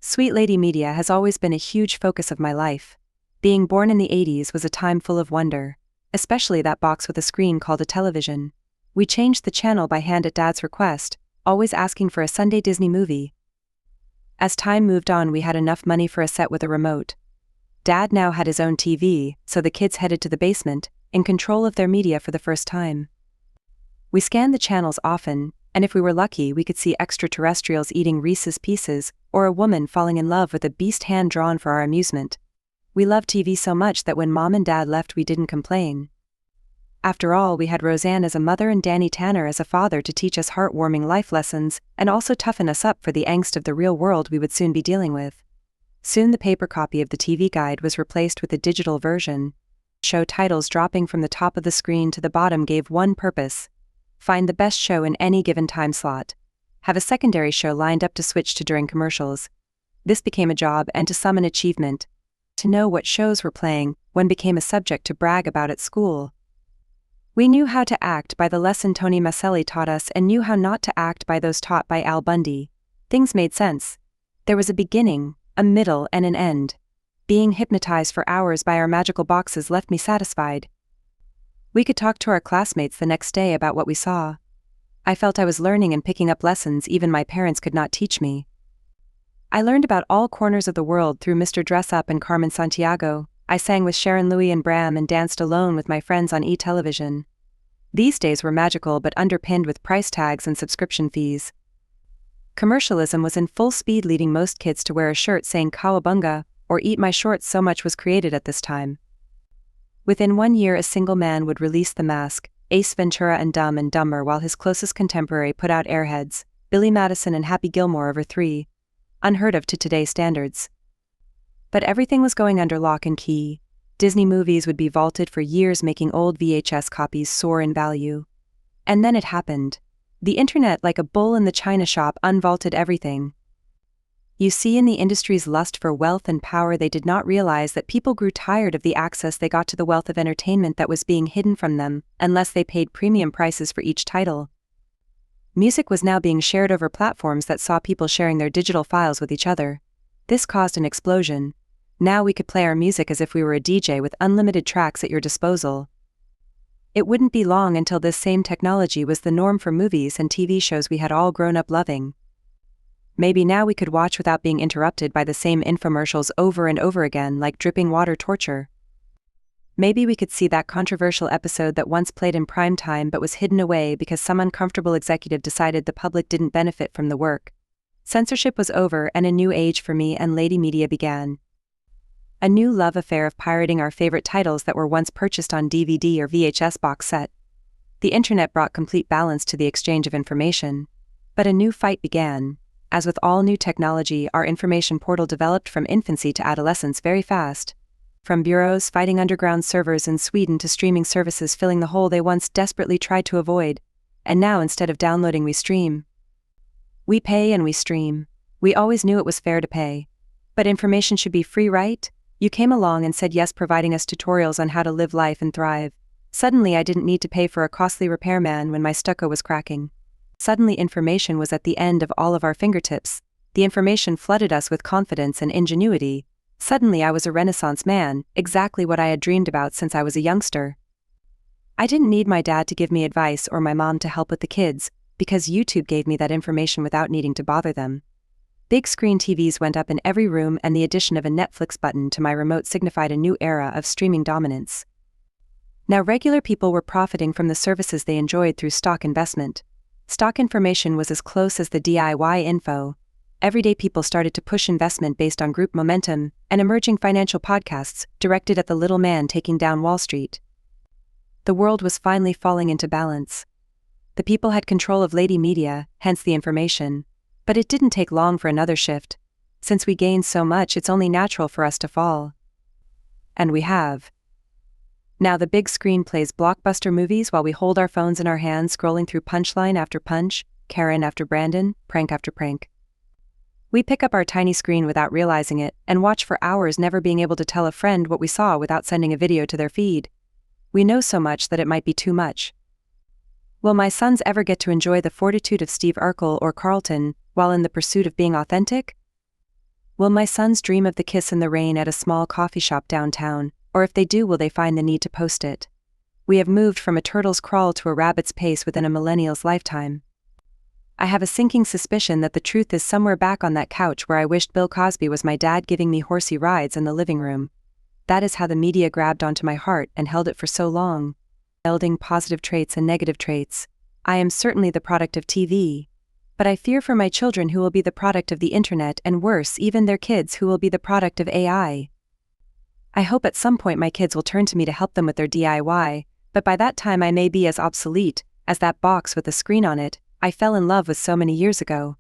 Sweet Lady Media has always been a huge focus of my life. Being born in the 80s was a time full of wonder, especially that box with a screen called a television. We changed the channel by hand at Dad's request, always asking for a Sunday Disney movie. As time moved on, we had enough money for a set with a remote. Dad now had his own TV, so the kids headed to the basement, in control of their media for the first time. We scanned the channels often, and if we were lucky we could see extraterrestrials eating Reese's Pieces, or a woman falling in love with a beast hand-drawn for our amusement. We loved TV so much that when Mom and Dad left we didn't complain. After all, we had Roseanne as a mother and Danny Tanner as a father to teach us heartwarming life lessons and also toughen us up for the angst of the real world we would soon be dealing with. Soon the paper copy of the TV guide was replaced with a digital version. Show titles dropping from the top of the screen to the bottom gave one purpose: find the best show in any given time slot. Have a secondary show lined up to switch to during commercials. This became a job and to some an achievement. To know what shows were playing when became a subject to brag about at school. We knew how to act by the lesson Tony Maselli taught us and knew how not to act by those taught by Al Bundy. Things made sense. There was a beginning, a middle and an end. Being hypnotized for hours by our magical boxes left me satisfied. We could talk to our classmates the next day about what we saw. I felt I was learning and picking up lessons even my parents could not teach me. I learned about all corners of the world through Mr. Dress Up and Carmen Santiago. I sang with Sharon Louis and Bram and danced alone with my friends on e-television. These days were magical but underpinned with price tags and subscription fees. Commercialism was in full speed, leading most kids to wear a shirt saying "Cowabunga" or "Eat my shorts." So much was created at this time. Within 1 year a single man would release The Mask, Ace Ventura and Dumber, while his closest contemporary put out Airheads, Billy Madison and Happy Gilmore over 3. Unheard of to today's standards. But everything was going under lock and key. Disney movies would be vaulted for years, making old VHS copies soar in value. And then it happened. The internet, like a bull in the china shop, unvaulted everything. You see, in the industry's lust for wealth and power, they did not realize that people grew tired of the access they got to the wealth of entertainment that was being hidden from them, unless they paid premium prices for each title. Music was now being shared over platforms that saw people sharing their digital files with each other. This caused an explosion. Now we could play our music as if we were a DJ with unlimited tracks at your disposal. It wouldn't be long until this same technology was the norm for movies and TV shows we had all grown up loving. Maybe now we could watch without being interrupted by the same infomercials over and over again, like dripping water torture. Maybe we could see that controversial episode that once played in prime time but was hidden away because some uncomfortable executive decided the public didn't benefit from the work. Censorship was over and a new age for me and Lady Media began. A new love affair of pirating our favorite titles that were once purchased on DVD or VHS box set. The internet brought complete balance to the exchange of information. But a new fight began. As with all new technology, our information portal developed from infancy to adolescence very fast. From bureaus fighting underground servers in Sweden to streaming services filling the hole they once desperately tried to avoid. And now, instead of downloading, we stream. We pay and we stream. We always knew it was fair to pay. But information should be free, right? You came along and said yes, providing us tutorials on how to live life and thrive. Suddenly I didn't need to pay for a costly repairman when my stucco was cracking. Suddenly information was at the end of all of our fingertips. The information flooded us with confidence and ingenuity. Suddenly I was a Renaissance man, exactly what I had dreamed about since I was a youngster. I didn't need my dad to give me advice or my mom to help with the kids, because YouTube gave me that information without needing to bother them. Big screen TVs went up in every room, and the addition of a Netflix button to my remote signified a new era of streaming dominance. Now regular people were profiting from the services they enjoyed through stock investment. Stock information was as close as the DIY info. Everyday people started to push investment based on group momentum and emerging financial podcasts directed at the little man taking down Wall Street. The world was finally falling into balance. The people had control of Lady Media, hence the information. But it didn't take long for another shift. Since we gained so much, it's only natural for us to fall. And we have. Now the big screen plays blockbuster movies while we hold our phones in our hands, scrolling through punchline after punch, Karen after Brandon, prank after prank. We pick up our tiny screen without realizing it, and watch for hours, never being able to tell a friend what we saw without sending a video to their feed. We know so much that it might be too much. Will my sons ever get to enjoy the fortitude of Steve Urkel or Carlton, while in the pursuit of being authentic? Will my sons dream of the kiss in the rain at a small coffee shop downtown, or if they do, will they find the need to post it? We have moved from a turtle's crawl to a rabbit's pace within a millennial's lifetime. I have a sinking suspicion that the truth is somewhere back on that couch where I wished Bill Cosby was my dad giving me horsey rides in the living room. That is how the media grabbed onto my heart and held it for so long. Melding positive traits and negative traits. I am certainly the product of TV. But I fear for my children who will be the product of the internet, and worse, even their kids who will be the product of AI. I hope at some point my kids will turn to me to help them with their DIY, but by that time I may be as obsolete as that box with a screen on it I fell in love with so many years ago.